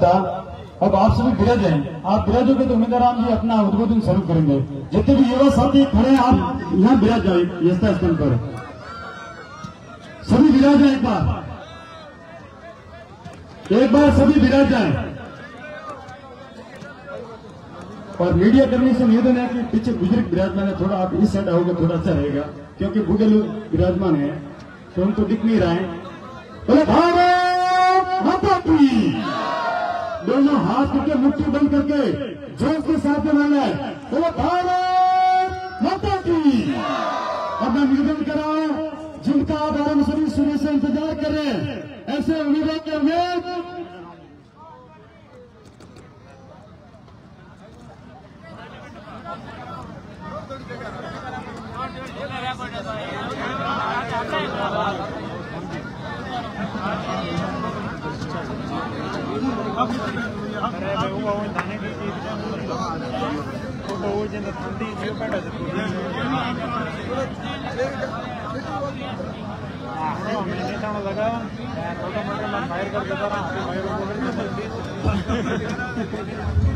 था। अब आप सभी विराज हैं, आप विराजोगे तो उम्मीदवार जी अपना उद्बोधन शुरू करेंगे। जितने भी युवा साथी खड़े हैं आप यहाँ विराज जाए यस्ता स्थल पर, सभी विराज जाए, एक बार सभी विराज जाए। और मीडिया कर्मी से निवेदन है कि पीछे बुजुर्ग विराजमान है, थोड़ा आप इस साइड आओगे थोड़ा अच्छा रहेगा, क्योंकि बूढ़े लोग विराजमान है तो उनको दिख नहीं रहा है। बोले भारत माता की, दोनों हाथ करके मुट्ठी बंद करके जोश के साथ वाला है, बोले भारत माता की। अब मैं निवेदन कर रहा हूं, जिनका आप आराम सभी सुबह से इंतजार कर रहे हैं, ऐसे उम्मीदवार के उम्मीद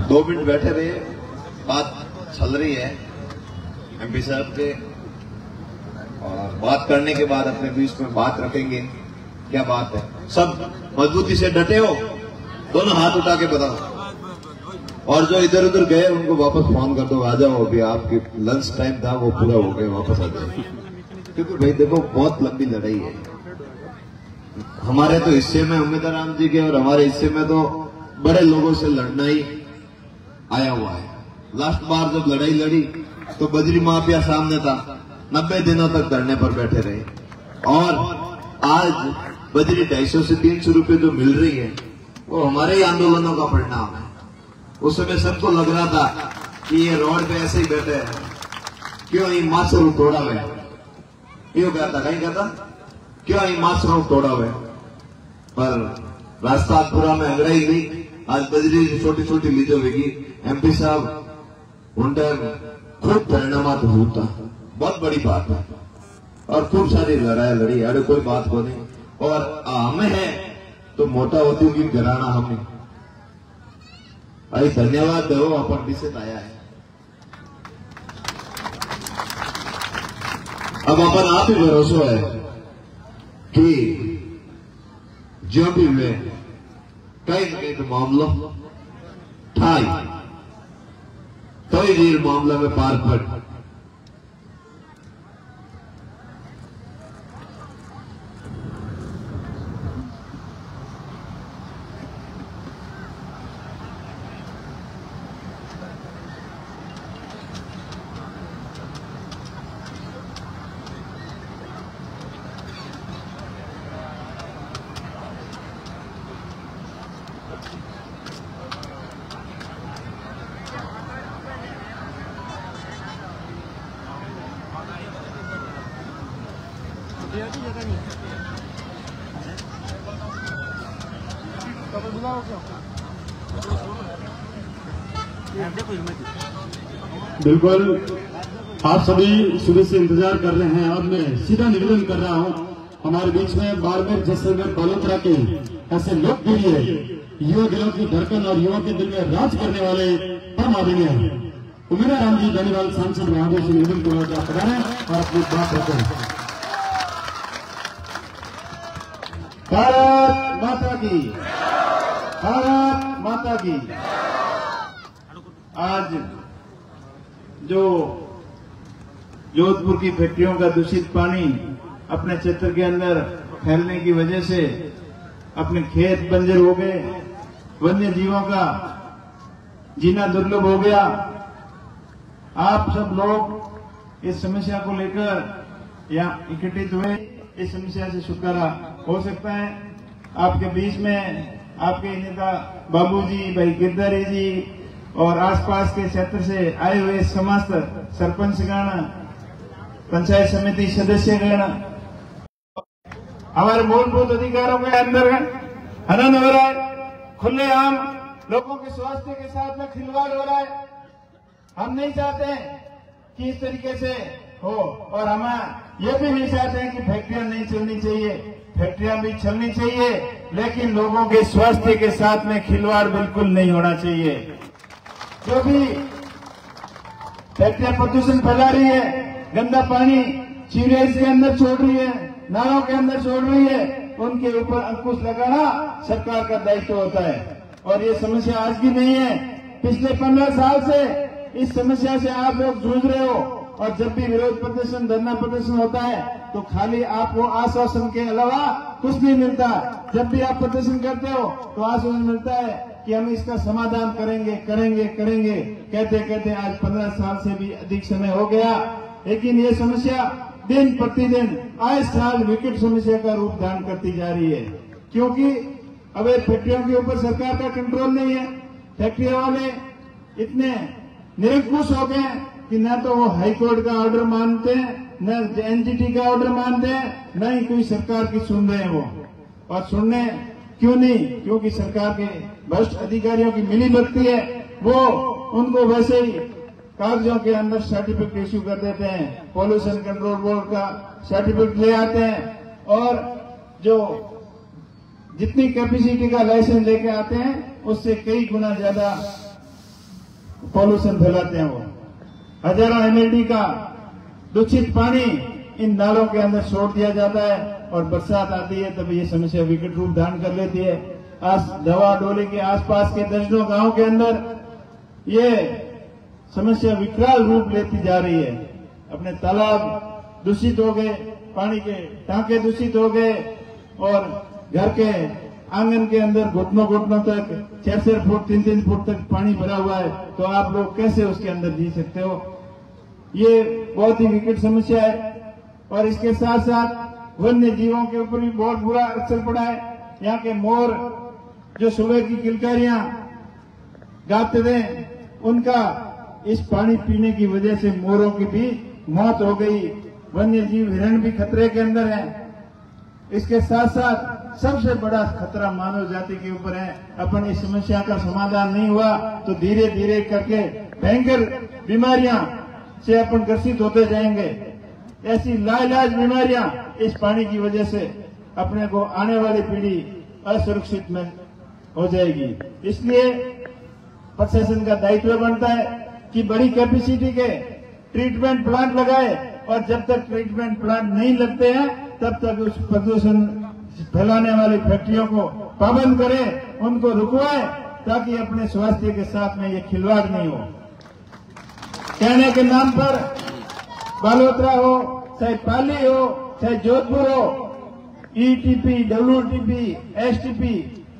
दो मिनट बैठे रहिए, बात चल रही है एमपी साहब के, और बात करने के बाद अपने बीच में बात रखेंगे। क्या बात है, सब मजबूती से डटे हो, दोनों हाथ उठा के बताओ। और जो इधर उधर गए उनको वापस फोन कर दो, आ जाओ, अभी आपकी लंच टाइम था वो पूरा हो गया, वापस आ जाओ। क्योंकि भाई देखो बहुत लंबी लड़ाई है, हमारे तो हिस्से में उम्मीदवार जी के और हमारे हिस्से में तो बड़े लोगों से लड़ना ही आया हुआ है। लास्ट बार जब लड़ाई लड़ी तो बजरी माफिया सामने था, 90 दिनों तक धरने पर बैठे रहे, और आज बजरी 250 से 300 रुपए जो मिल रही है वो हमारे ही आंदोलनों का परिणाम है। उस समय सबको लग रहा था कि ये रोड पे ऐसे ही बैठे हैं, क्यों ये मास्टर तोड़ा हुआ है, क्यों कहता कहीं कहता क्यों ये मास्टर तोड़ा हुआ है। पर रास्ता पूरा में अंगड़ाई गई, आज बजरी छोटी छोटी लीजो होगी। एमपी साहब उन टाइम खूब परिणामात होता, बहुत बड़ी बात है, और खूब सारी लड़ाई लड़ी, अरे कोई बात को नहीं। और हमें है तो मोटा होती होगी घराना हमें अरे धन्यवाद दो, अपन दिशेत आया है। अब अपन आप ही भरोसा है कि जो भी हुए कहीं न कहीं तो मामला ठाई तो ही रील मामला में पार पड़। बिल्कुल, आप सभी सुबह से इंतजार कर रहे हैं। अब मैं सीधा निवेदन कर रहा हूं, हमारे बीच में बाड़मेर, जैसलमेर, बालोतरा के ऐसे लोकप्रिय युवा दिलों की धड़कन और युवा के दिल में राज करने वाले परम आदरणीय उम्मीदवार राम जी बेनीवाल सांसद महोदय से निवेदन को आप पधारें और अपनी बात रखें। भारत माता की, भारत माता की। आज जो जोधपुर की फैक्ट्रियों का दूषित पानी अपने क्षेत्र के अंदर फैलने की वजह से अपने खेत बंजर हो गए, वन्य जीवों का जीना दुर्लभ हो गया। आप सब लोग इस समस्या को लेकर यहाँ इकट्ठित हुए, इस समस्या से छुटकारा हो सकता है। आपके बीच में आपके नेता बाबूजी, भाई गिरधारी जी और आसपास के क्षेत्र से आए हुए समस्त सरपंचगण, पंचायत समिति सदस्यगण, हमारे मूलभूत अधिकारों के अंदर हनन हो रहा है, खुलेआम लोगों के स्वास्थ्य के साथ में खिलवाड़ हो रहा है। हम नहीं चाहते कि इस तरीके से हो, और हम ये भी नहीं चाहते हैं कि फैक्ट्रियां नहीं चलनी चाहिए। फैक्ट्रियां भी चलनी चाहिए, लेकिन लोगों के स्वास्थ्य के साथ में खिलवाड़ बिल्कुल नहीं होना चाहिए। जो भी फैक्ट्रियां प्रदूषण फैला रही है, गंदा पानी सीवरेज के अंदर छोड़ रही है, नालों के अंदर छोड़ रही है, उनके ऊपर अंकुश लगाना सरकार का दायित्व होता है। और ये समस्या आज की नहीं है, पिछले 15 साल से इस समस्या से आप लोग जूझ रहे हो। और जब भी विरोध प्रदर्शन, धरना प्रदर्शन होता है तो खाली आपको आश्वासन के अलावा कुछ नहीं मिलता। जब भी आप प्रदर्शन करते हो तो आश्वासन मिलता है कि हम इसका समाधान करेंगे करेंगे करेंगे, कहते कहते आज 15 साल से भी अधिक समय हो गया। लेकिन ये समस्या दिन प्रतिदिन आए साल विकट समस्या का रूप धारण करती जा रही है, क्योंकि अवैध फैक्ट्रियों के ऊपर सरकार का कंट्रोल नहीं है। फैक्ट्री वाले इतने निरंकुश हो गए कि न तो वो हाईकोर्ट का ऑर्डर मानते हैं, न एनजीटी का ऑर्डर मानते हैं, न ही कोई सरकार की सुन रहे हैं वो। और सुनने क्यों नहीं? क्योंकि सरकार के भ्रष्ट अधिकारियों की मिली भगती है। वो उनको वैसे ही कागजों के अंदर सर्टिफिकेट इश्यू कर देते हैं, पॉल्यूशन कंट्रोल बोर्ड का सर्टिफिकेट ले आते हैं, और जो जितनी कैपेसिटी का लाइसेंस लेके आते हैं उससे कई गुना ज्यादा पॉल्यूशन फैलाते हैं। वो हजारों एमएलडी का दूषित पानी इन नालों के अंदर छोड़ दिया जाता है, और बरसात आती है तब ये समस्या विकट रूप धारण कर लेती है। आज दवा डोली के आसपास के दर्जनों गांव के अंदर ये समस्या विकराल रूप लेती जा रही है। अपने तालाब दूषित हो गए, पानी के टांके दूषित हो गए, और घर के आंगन के अंदर घुटनों घुटनों तक 6-6 फुट 3-3 फुट तक पानी भरा हुआ है। तो आप लोग कैसे उसके अंदर जी सकते हो? ये बहुत ही विकट समस्या है। और इसके साथ साथ वन्य जीवों के ऊपर भी बहुत बुरा असर पड़ा है। यहाँ के मोर जो सुबह की किलकारियां गाते थे, उनका इस पानी पीने की वजह से मोरों की भी मौत हो गई। वन्य जीव हिरण भी खतरे के अंदर है। इसके साथ साथ सबसे बड़ा खतरा मानव जाति के ऊपर है। अपन इस समस्या का समाधान नहीं हुआ तो धीरे धीरे करके भयंकर बीमारियां से अपन ग्रसित होते जाएंगे। ऐसी लाइलाज बीमारियां इस पानी की वजह से अपने को आने वाली पीढ़ी असुरक्षित में हो जाएगी। इसलिए प्रशासन का दायित्व बनता है कि बड़ी कैपेसिटी के ट्रीटमेंट प्लांट लगाए, और जब तक ट्रीटमेंट प्लांट नहीं लगते हैं तब तक उस प्रदूषण फैलाने वाली फैक्ट्रियों को पाबंद करें, उनको रुकवाए, ताकि अपने स्वास्थ्य के साथ में ये खिलवाड़ नहीं हो। कहने के नाम पर बालोतरा हो, चाहे पाली हो, चाहे जोधपुर हो, ईटीपी, डब्ल्यूटीपी, एसटीपी,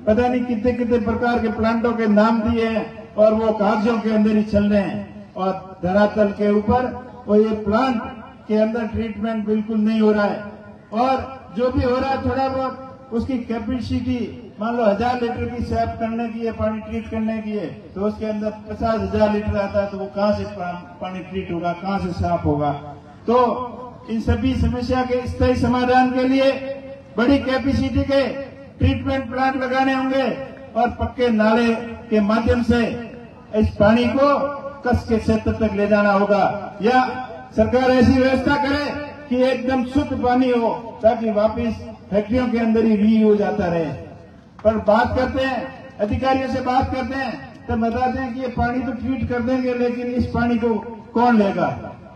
पता नहीं कितने कितने प्रकार के प्लांटों के नाम दिए हैं, और वो कागजों के अंदर ही चल रहे हैं, और धरातल के ऊपर वो ये प्लांट के अंदर ट्रीटमेंट बिल्कुल नहीं हो रहा है। और जो भी हो रहा है थोड़ा बहुत उसकी कैपेसिटी, मान लो 1000 लीटर की साफ करने की है, पानी ट्रीट करने की है, तो उसके अंदर 50,000 लीटर आता है, तो वो कहां से पानी ट्रीट होगा, कहां से साफ होगा? तो इन सभी समस्या के स्थायी समाधान के लिए बड़ी कैपेसिटी के ट्रीटमेंट प्लांट लगाने होंगे, और पक्के नाले के माध्यम से इस पानी को कस के क्षेत्र तक ले जाना होगा, या सरकार ऐसी व्यवस्था करे कि एकदम शुद्ध पानी हो, ताकि वापस फैक्ट्रियों के अंदर ही रीयूज आता रहे। पर बात करते हैं, अधिकारियों से बात करते हैं, तब बताते हैं कि ये पानी तो ट्रीट कर देंगे, लेकिन इस पानी को कौन लेगा?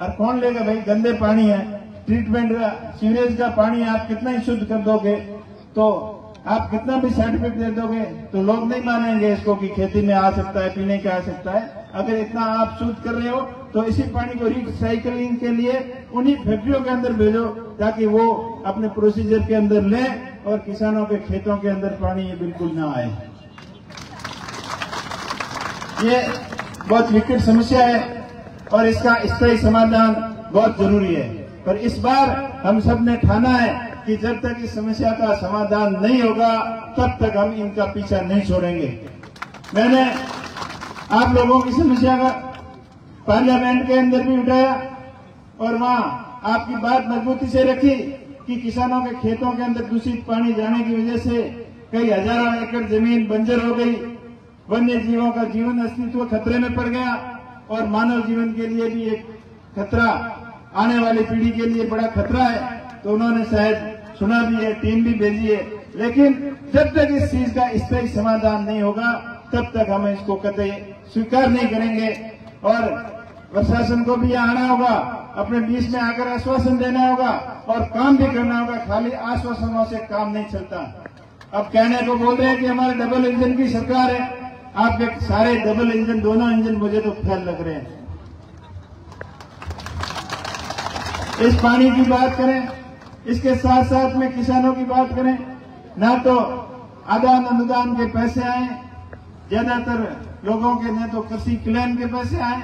और कौन लेगा भाई? गंदे पानी है, ट्रीटमेंट सीवरेज का पानी आप कितना ही शुद्ध कर दोगे, तो आप कितना भी सर्टिफिकेट दे दोगे, तो लोग नहीं मानेंगे इसको कि खेती में आ सकता है, पीने का आ सकता है। अगर इतना आप शुद्ध कर रहे हो तो इसी पानी को रिसाइकलिंग के लिए उन्हीं फैक्ट्रियों के अंदर भेजो, ताकि वो अपने प्रोसीजर के अंदर लें, और किसानों के खेतों के अंदर पानी ये बिल्कुल ना आए। ये बहुत विकट समस्या है, और इसका स्थायी समाधान बहुत जरूरी है। पर इस बार हम सब ने ठाना है कि जब तक इस समस्या का समाधान नहीं होगा तब तक हम इनका पीछा नहीं छोड़ेंगे। मैंने आप लोगों की समस्या का पार्लियामेंट के अंदर भी उठाया, और वहां आपकी बात मजबूती से रखी कि किसानों के खेतों के अंदर दूषित पानी जाने की वजह से कई हजारों एकड़ जमीन बंजर हो गई, वन्य जीवों का जीवन अस्तित्व खतरे में पड़ गया, और मानव जीवन के लिए भी एक खतरा, आने वाली पीढ़ी के लिए बड़ा खतरा है। तो उन्होंने शायद सुना भी है, टीम भी भेजी है, लेकिन जब तक इस चीज का स्थायी समाधान नहीं होगा तब तक हम इसको कतई स्वीकार नहीं करेंगे। और प्रशासन को भी यहाँ आना होगा, अपने बीच में आकर आश्वासन देना होगा और काम भी करना होगा। खाली आश्वासनों से काम नहीं चलता। अब कहने को बोल रहे हैं कि हमारे डबल इंजन की सरकार है, आपके सारे डबल इंजन, दोनों इंजन मुझे तो फेल लग रहे हैं। इस पानी की बात करें, इसके साथ साथ में किसानों की बात करें, ना तो आदान अनुदान के पैसे आए, ज्यादातर लोगों के न तो कृषि क्लेम के पैसे आए,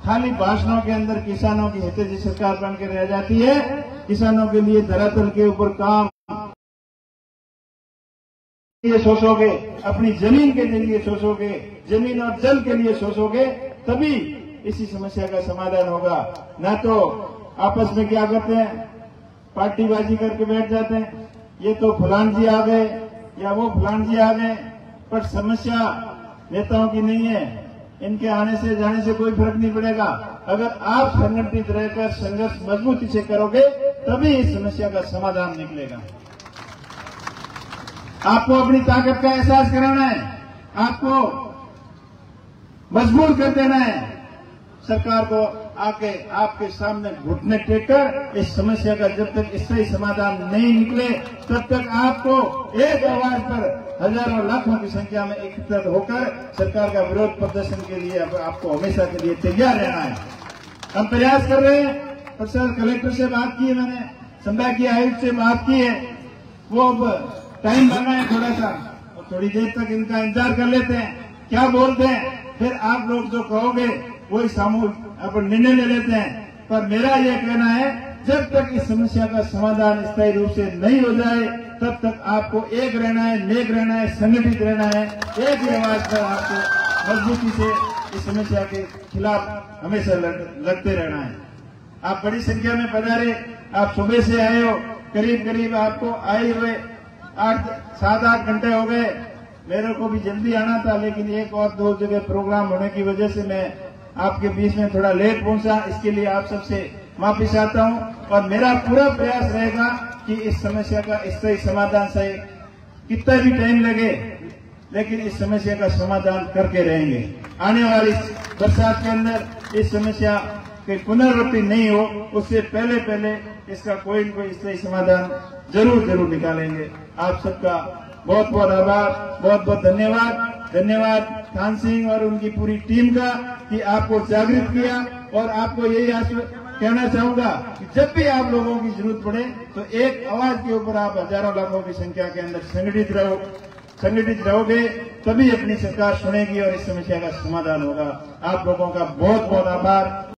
खाली भाषणों के अंदर किसानों की हितैषी सरकार बन के रह जाती है। किसानों के लिए धरातल के ऊपर काम ये सोचोगे, अपनी जमीन के लिए सोचोगे, जमीन और जल के लिए सोचोगे, तभी इसी समस्या का समाधान होगा। ना तो आपस में क्या करते हैं, पार्टीबाजी करके बैठ जाते हैं, ये तो फलान जी आ गए या वो फलान जी आ गए, पर समस्या नेताओं की नहीं है। इनके आने से जाने से कोई फर्क नहीं पड़ेगा। अगर आप संगठित रहकर संघर्ष मजबूती से करोगे तभी इस समस्या का समाधान निकलेगा। आपको अपनी ताकत का एहसास कराना है, आपको मजबूर कर देना है सरकार को आके आपके सामने घुटने टेक कर इस समस्या का जब तक इससे समाधान नहीं निकले तब तक आपको एक आवाज पर हजारों लाखों की संख्या में एकत्रित होकर सरकार का विरोध प्रदर्शन के लिए आपको हमेशा के लिए तैयार रहना है। हम प्रयास कर रहे हैं। प्रशासन कलेक्टर से बात की है, मैंने संभागीय आयुक्त से बात की है, वो अब टाइम लगा है थोड़ा सा, और थोड़ी देर तक इनका इंतजार कर लेते हैं क्या बोलते हैं, फिर आप लोग जो कहोगे वही सामूहिक अपन निर्णय ले लेते हैं। पर मेरा यह कहना है, जब तक इस समस्या का समाधान स्थायी रूप से नहीं हो जाए तब तक आपको एक रहना है, नेक रहना है, संगठित रहना है, एक ही आवाज पर आपको मजबूती से इस समस्या के खिलाफ हमेशा लड़ते रहना है। आप बड़ी संख्या में पधारे, आप सुबह से आए हो, करीब करीब आपको आए हुए 7-8 घंटे हो गए। मेरे को भी जल्दी आना था, लेकिन एक और दो जगह प्रोग्राम होने की वजह से मैं आपके बीच में थोड़ा लेट पहुंचा। इसके लिए आप सबसे माफी चाहता हूं और मेरा पूरा प्रयास रहेगा कि इस समस्या का स्थायी समाधान से कितना भी टाइम लगे, लेकिन इस समस्या का समाधान करके रहेंगे। आने वाली बरसात के अंदर इस समस्या की पुनरावृत्ति नहीं हो, उससे पहले पहले इसका कोई न कोई स्थायी समाधान जरूर निकालेंगे। आप सबका बहुत बहुत आभार, बहुत बहुत धन्यवाद खान सिंह और उनकी पूरी टीम का कि आपको जागृत किया। और आपको यही कहना चाहूंगा कि जब भी आप लोगों की जरूरत पड़े तो एक आवाज के ऊपर आप हजारों लाखों की संख्या के अंदर संगठित रहोगे, तभी अपनी सरकार सुनेगी और इस समस्या का समाधान होगा। आप लोगों का बहुत बहुत आभार।